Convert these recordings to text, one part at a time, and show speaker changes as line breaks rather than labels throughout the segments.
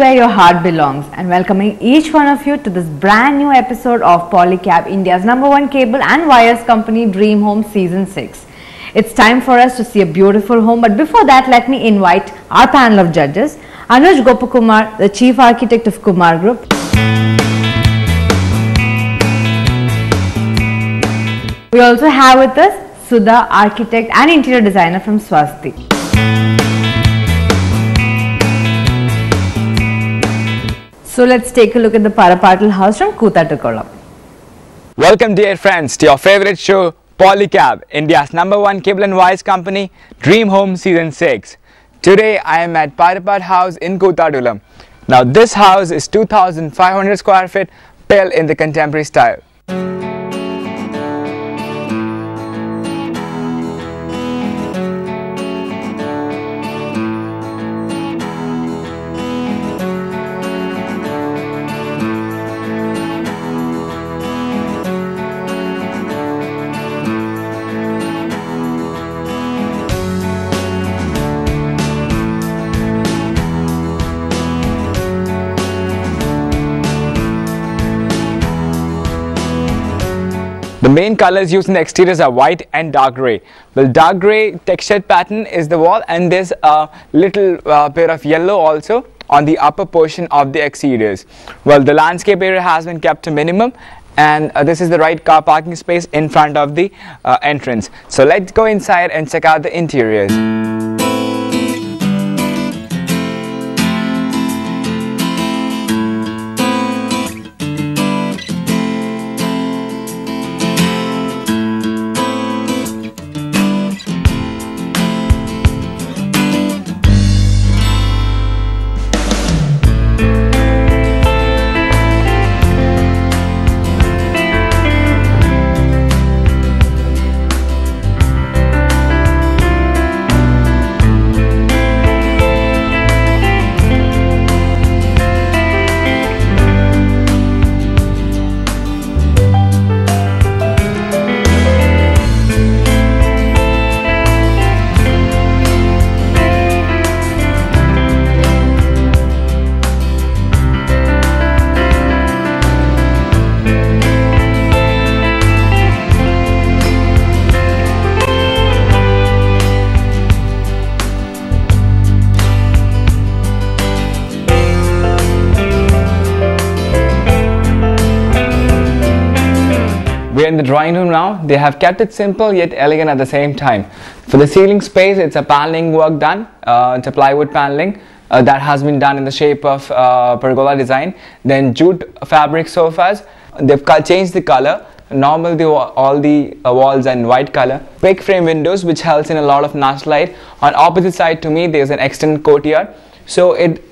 where your heart belongs, and welcoming each one of you to this brand new episode of Polycab, India's #1 cable and wires company, Dream Home Season 6. It's time for us to see a beautiful home, but before that, let me invite our panel of judges. Anuj Gopakumar, the Chief Architect of Kumar Group. We also have with us Sudha, Architect and Interior Designer from Swasti. So let's take a look at the Parappattil House from Koothattukulam.
Welcome dear friends to your favorite show Polycab, India's #1 cable and wires company, Dream Home Season 6. Today I am at Parappattil House in Koothattukulam. Now this house is 2,500 square feet, built in the contemporary style. The main colors used in the exteriors are white and dark grey. The dark grey textured pattern is the wall, and there's a little bit of yellow also on the upper portion of the exteriors. Well, the landscape area has been kept to minimum, and this is the right car parking space in front of the entrance. So let's go inside and check out the interiors. We're in the drawing room now. They have kept it simple yet elegant at the same time. For the ceiling space, it's a paneling work done. It's a plywood paneling that has been done in the shape of pergola design. Then jute fabric sofas. They've changed the color. Normally all the walls are in white color. Big frame windows which helps in a lot of natural light. On opposite side to me, there's an extended courtyard. So it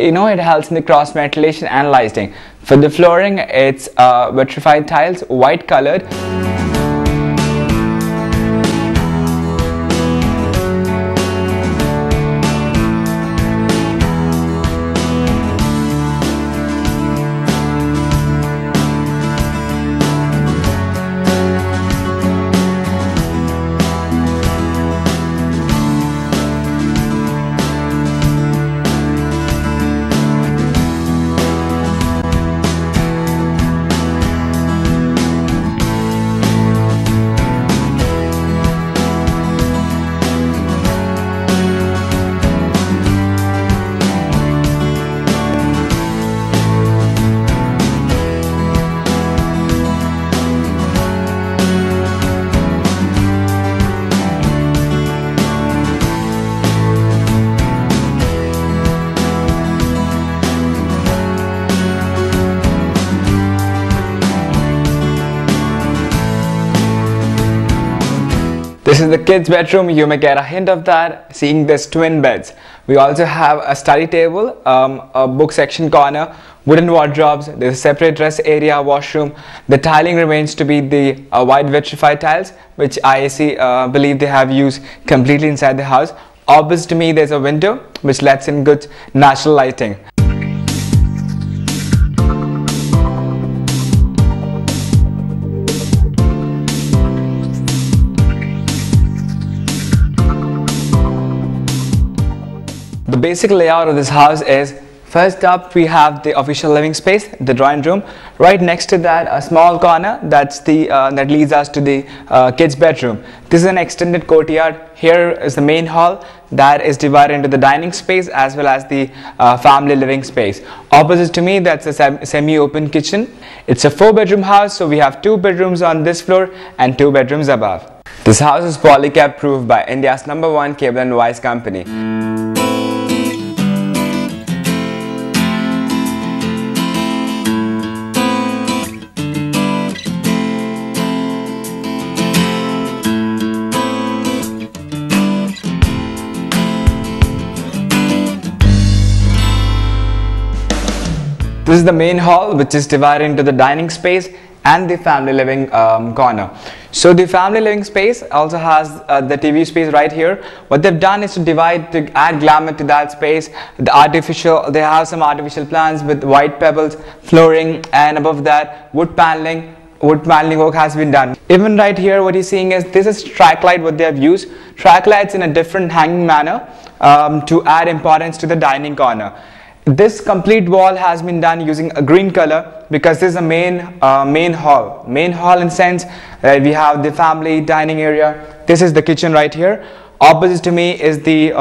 helps in the cross ventilation and lighting. For the flooring, it's vitrified tiles, white colored. This is the kids' bedroom. You may get a hint of that seeing these twin beds. We also have a study table, a book section corner, wooden wardrobes. There's a separate dress area, washroom. The tiling remains to be the white vitrified tiles, which I believe they have used completely inside the house. Opposite to me, there's a window which lets in good natural lighting. The basic layout of this house is First up, we have the official living space, the drawing room. Right next to that, a small corner that leads us to the kids' bedroom. This is an extended courtyard. Here is the main hall that is divided into the dining space as well as the family living space. Opposite to me, that's a semi-open kitchen. It's a 4-bedroom house, so we have 2 bedrooms on this floor and 2 bedrooms above. This house is Polycab approved by India's #1 cable and wires company. This is the main hall, which is divided into the dining space and the family living corner. So the family living space also has the TV space right here. What they've done is to divide, to add glamour to that space. They have some artificial plants with white pebbles, flooring, and above that wood paneling. Wood paneling work has been done. Even right here, what you're seeing is this is track light. What they have used track lights in a different hanging manner to add importance to the dining corner. This complete wall has been done using a green color because this is a main hall. Main hall in sense that we have the family dining area. This is the kitchen right here. Opposite to me is the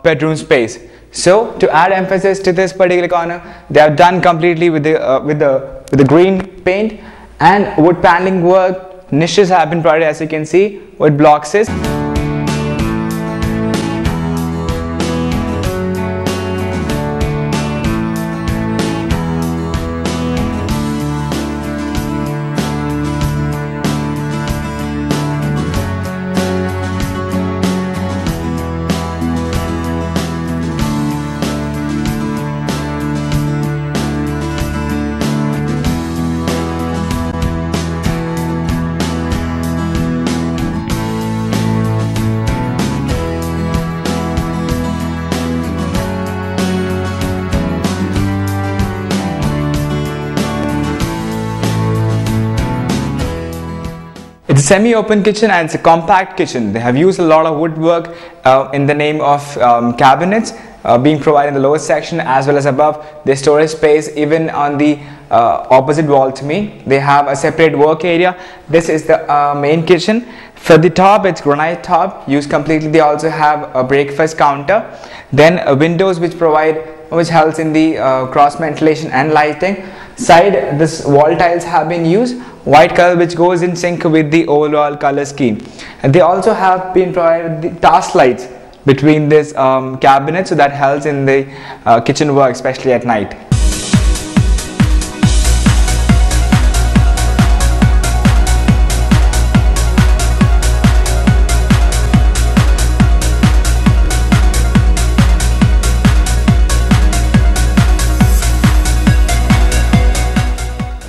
bedroom space. So to add emphasis to this particular corner, they have done completely with the green paint and wood paneling work. Niches have been provided, as you can see, with blocks. It's a semi-open kitchen and it's a compact kitchen. They have used a lot of woodwork in the name of cabinets being provided in the lower section as well as above. The storage space even on the opposite wall to me. They have a separate work area. This is the main kitchen. For the top, it's granite top used completely. They also have a breakfast counter. Then windows which helps in the cross ventilation and lighting. Side, this wall tiles have been used, white color which goes in sync with the overall color scheme. And they also have been provided the task lights between this cabinet, so that helps in the kitchen work, especially at night.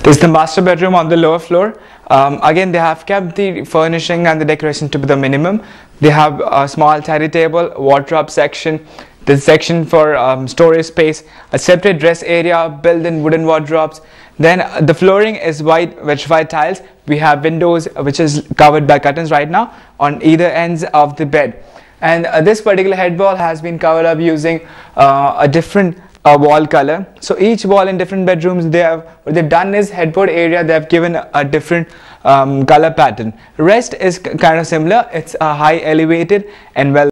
This is the master bedroom on the lower floor. Again, they have kept the furnishing and the decoration to the minimum. They have a small tidy table, wardrobe section, this section for storage space, a separate dress area, built-in wooden wardrobes. Then the flooring is white vitrified tiles. We have windows which is covered by curtains right now on either ends of the bed. And this particular headboard has been covered up using a different wall color. So each wall in different bedrooms, what they've done is headboard area they have given a different color pattern. Rest is kind of similar. It's a high elevated and well.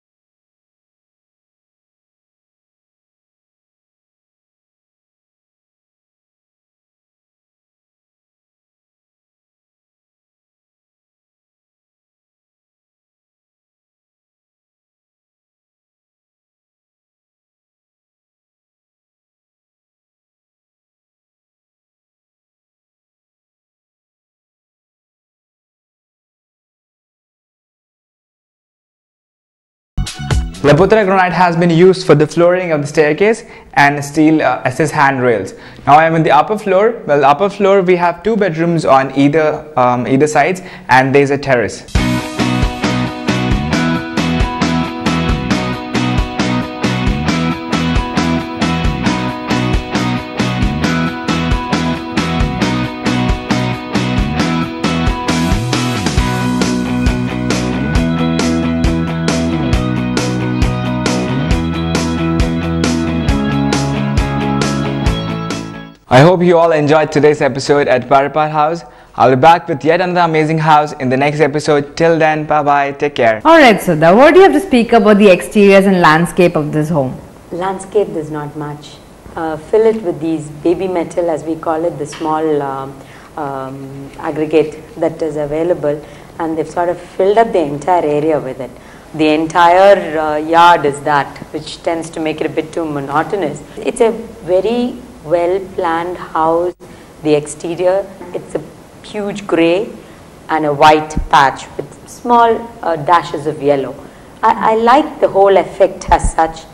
Laputra granite has been used for the flooring of the staircase and steel SS handrails. Now I am in the upper floor. Well, upper floor we have 2 bedrooms on either sides, and there is a terrace. I hope you all enjoyed today's episode at Parappattil House. I'll be back with yet another amazing house in the next episode. Till then, bye-bye. Take care.
Alright, Sudha, what do you have to speak about the exteriors and landscape of this home?
Landscape, there's not much. Fill it with these baby metal, as we call it, the small aggregate that is available, and they've sort of filled up the entire area with it. The entire yard is that, which tends to make it a bit too monotonous. It's a very well planned house. The exterior, it's a huge grey and a white patch with small dashes of yellow. I like the whole effect as such,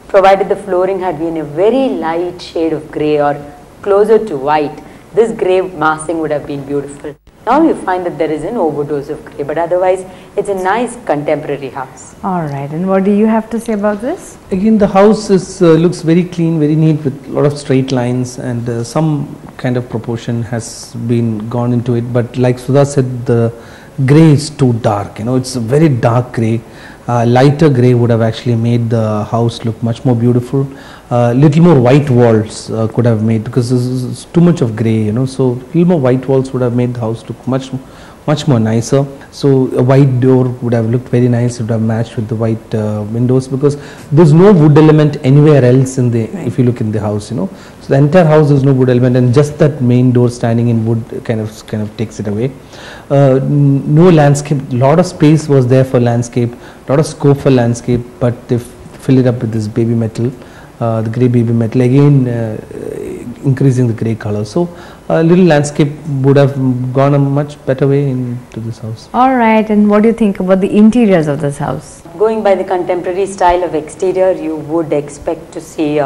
provided the flooring had been a very light shade of grey or closer to white. This grey massing would have been beautiful. Now you find that there is an overdose of grey, but otherwise it's a nice contemporary house.
Alright, and what do you have to say about this?
Again, the house is looks very clean, very neat, with a lot of straight lines, and some kind of proportion has been gone into it. But like Sudha said, the grey is too dark. It's a very dark grey. Lighter grey would have actually made the house look much more beautiful. Little more white walls could have made, because this is too much of grey, so little more white walls would have made the house look much more nicer. So a white door would have looked very nice. It would have matched with the white windows, because there's no wood element anywhere else in the if you look in the house, so the entire house, there's no wood element, and just that main door standing in wood kind of takes it away. No landscape, lot of space was there for landscape, lot of scope for landscape, but they fill it up with this baby metal, the grey baby metal, again increasing the grey color. So little landscape would have gone a much better way into this house.
Alright, and what do you think about the interiors of this house?
Going by the contemporary style of exterior, you would expect to see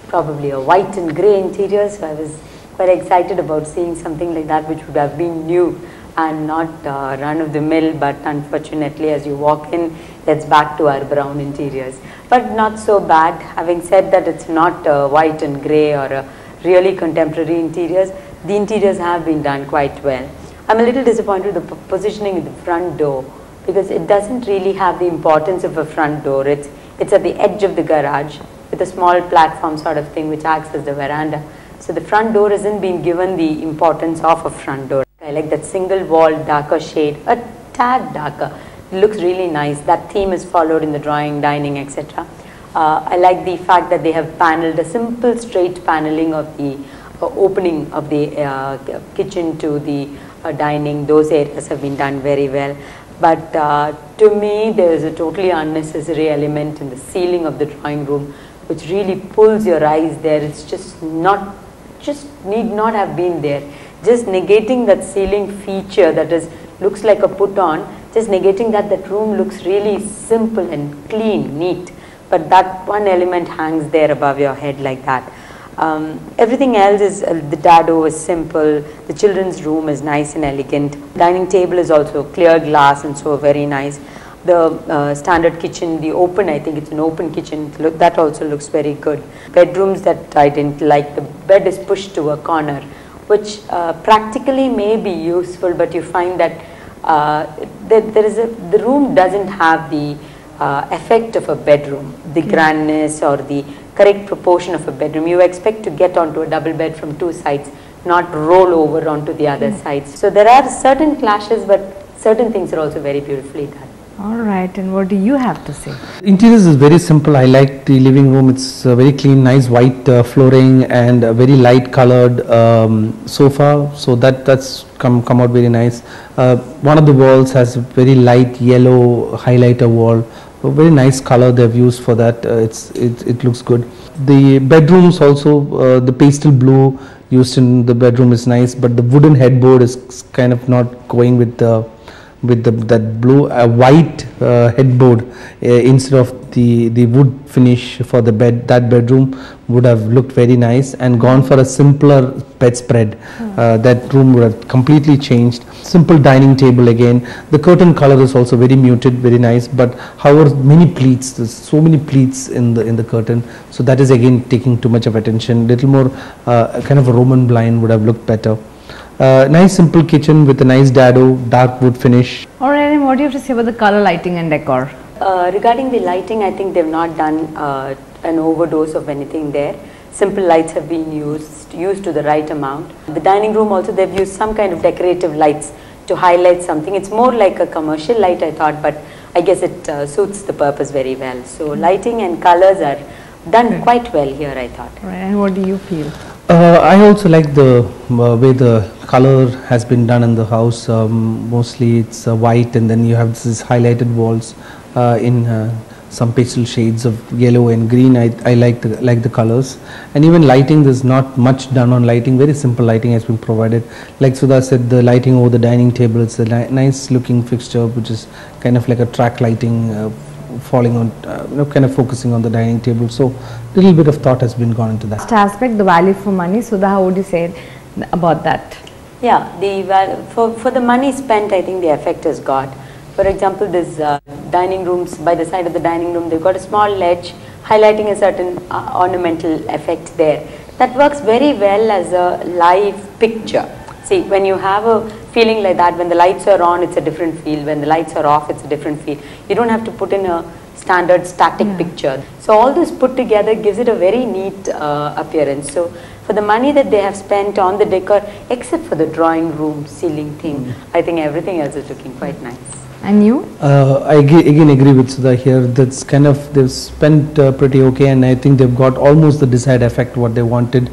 probably a white and grey interior. So I was quite excited about seeing something like that, which would have been new and not run of the mill, but unfortunately as you walk in, it's back to our brown interiors. But not so bad. Having said that, it's not white and grey or really contemporary interiors. The interiors have been done quite well. I'm a little disappointed with the positioning of the front door, because it doesn't really have the importance of a front door. It's at the edge of the garage with a small platform sort of thing which acts as the veranda. So the front door isn't being given the importance of a front door. I like that single wall darker shade, a tad darker. It looks really nice. That theme is followed in the drawing, dining, etc. I like the fact that they have panelled a simple straight paneling of the opening of the kitchen to the dining. Those areas have been done very well. But to me, there is a totally unnecessary element in the ceiling of the drawing room, which really pulls your eyes there. It's just need not have been there. Just negating that ceiling feature that looks like a put on, just negating that room looks really simple and clean, neat. But that one element hangs there above your head like that. Everything else is, the dado is simple, the children's room is nice and elegant, dining table is also clear glass and so very nice. The standard kitchen, the open, I think it's an open kitchen, that also looks very good. Bedrooms that I didn't like, the bed is pushed to a corner, which practically may be useful, but you find that the room doesn't have the effect of a bedroom, the grandness or the correct proportion of a bedroom. You expect to get onto a double bed from two sides, not roll over onto the other sides. So there are certain clashes, but certain things are also very beautifully done.
Alright, and what do you have to say?
Interiors is very simple. I like the living room. It's very clean, nice white flooring and a very light colored sofa. So that's come out very nice. One of the walls has a very light yellow highlighter wall. A very nice color they've used for that. It looks good. The bedrooms also, the pastel blue used in the bedroom is nice, but the wooden headboard is kind of not going with that blue. White headboard instead of the wood finish for the bed. That bedroom would have looked very nice, and gone for a simpler bedspread. That room would have completely changed. Simple dining table again. The curtain color is also very muted, very nice. But however, many pleats. There's so many pleats in the curtain. So that is again taking too much of attention. Little more kind of a Roman blind would have looked better. Nice simple kitchen with a nice dado, dark wood finish.
Alright, and what do you have to say about the color, lighting and decor?
Regarding the lighting, I think they've not done an overdose of anything there. simple lights have been used to the right amount. The dining room also, they've used some kind of decorative lights to highlight something. It's more like a commercial light, I thought, but I guess it suits the purpose very well. So lighting and colors are done quite well here, I thought.
Right. And what do you feel?
I also like the way the color has been done in the house. Mostly it's white, and then you have these highlighted walls in some pastel shades of yellow and green. I like the colors, and even lighting. There's not much done on lighting. Very simple lighting has been provided. Like Sudha said, the lighting over the dining table. It's a nice looking fixture, which is kind of like a track lighting. Falling on, kind of focusing on the dining table. So, little bit of thought has been gone into that.
Last aspect, the value for money. Sudha, how would you say about that?
Yeah, for the money spent, I think the effect is got. For example, this dining rooms, by the side of the dining room, they've got a small ledge highlighting a certain ornamental effect there. That works very well as a live picture. See, when you have a feeling like that, when the lights are on, it's a different feel. When the lights are off, it's a different feel. You don't have to put in a standard static picture. So all this put together gives it a very neat appearance. So for the money that they have spent on the decor, except for the drawing room ceiling thing, I think everything else is looking quite nice.
And you?
I again agree with Sudha here. That's kind of, they've spent pretty okay, and I think they've got almost the desired effect what they wanted.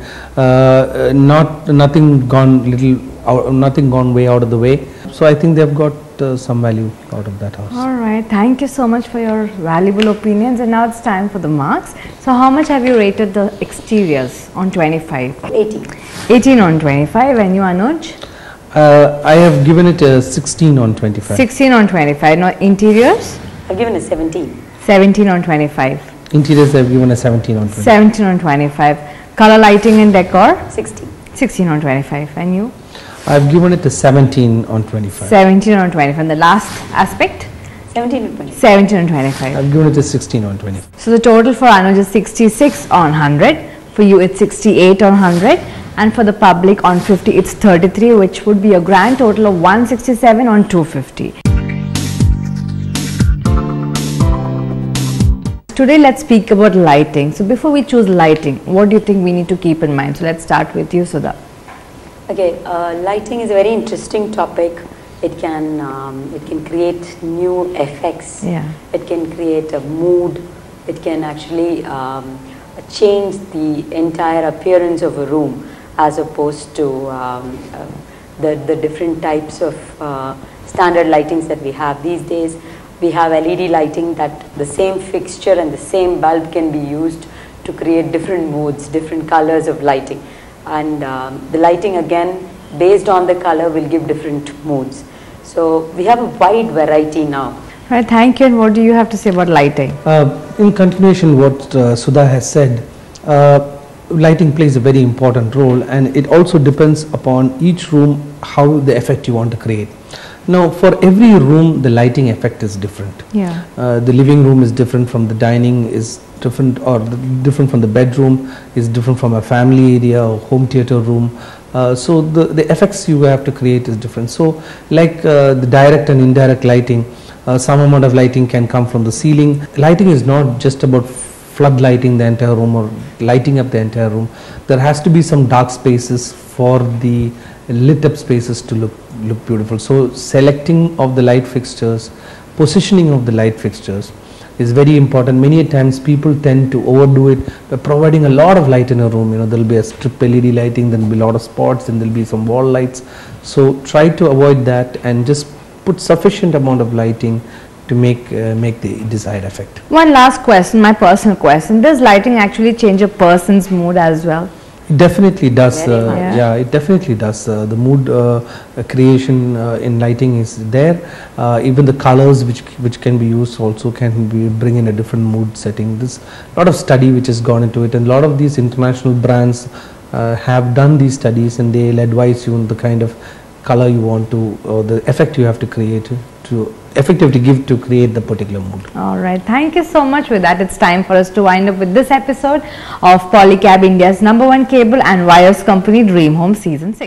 Nothing gone way out of the way. So I think they've got some value out of that house.
All right. Thank you so much for your valuable opinions. And now it's time for the marks. So how much have you rated the exteriors on 25?
18.
18 on 25. And you, Anuj?
I have given it a 16 on 25.
16 on 25. Now interiors?
I've given a 17.
17 on 25.
Interiors I've given a 17 on 25. 17
on 25. Color, lighting and decor?
16.
16 on 25. And you?
I've given it a 17 on 25.
17 on 25. And the last aspect?
17 on 25.
17 on 25.
I've given it a 16 on 25.
So the total for Anuj is 66 on 100. For you it's 68 on 100. And for the public on 50 it's 33, which would be a grand total of 167 on 250. Today let's speak about lighting. So before we choose lighting, what do you think we need to keep in mind? So let's start with you, Sudha.
Okay, lighting is a very interesting topic. It can create new effects.
Yeah.
It can create a mood. It can actually change the entire appearance of a room, as opposed to the different types of standard lightings that we have these days. We have LED lighting that the same fixture and the same bulb can be used to create different moods, different colors of lighting. And the lighting again, based on the color, will give different moods. So we have a wide variety now.
Right, thank you. And what do you have to say about lighting?
In continuation what Sudha has said, lighting plays a very important role, and it also depends upon each room how the effect you want to create. Now for every room the lighting effect is different.
Yeah.
The living room is different from the dining, is different, or different from the bedroom, is different from a family area or home theater room. So the effects you have to create is different. So like the direct and indirect lighting, some amount of lighting can come from the ceiling. Lighting is not just about flood lighting the entire room or lighting up the entire room. There has to be some dark spaces for the lit up spaces to look beautiful. So selecting of the light fixtures, positioning of the light fixtures is very important. Many times people tend to overdo it by providing a lot of light in a room. You know, there will be a strip LED lighting, there will be a lot of spots, and there will be some wall lights. So try to avoid that and just put sufficient amount of lighting to make the desired effect.
One last question, my personal question. Does lighting actually change a person's mood as well?
It definitely does.
Yeah.
It definitely does. The mood creation in lighting is there. Even the colors which can be used also can bring in a different mood setting. There's a lot of study which has gone into it, and a lot of these international brands have done these studies, and they'll advise you on the kind of color you want to, or the effect you have to create to effectively give to create the particular mood.
All right, thank you so much. With that, it's time for us to wind up with this episode of Polycab, India's #1 cable and wires company, Dream Home Season 6.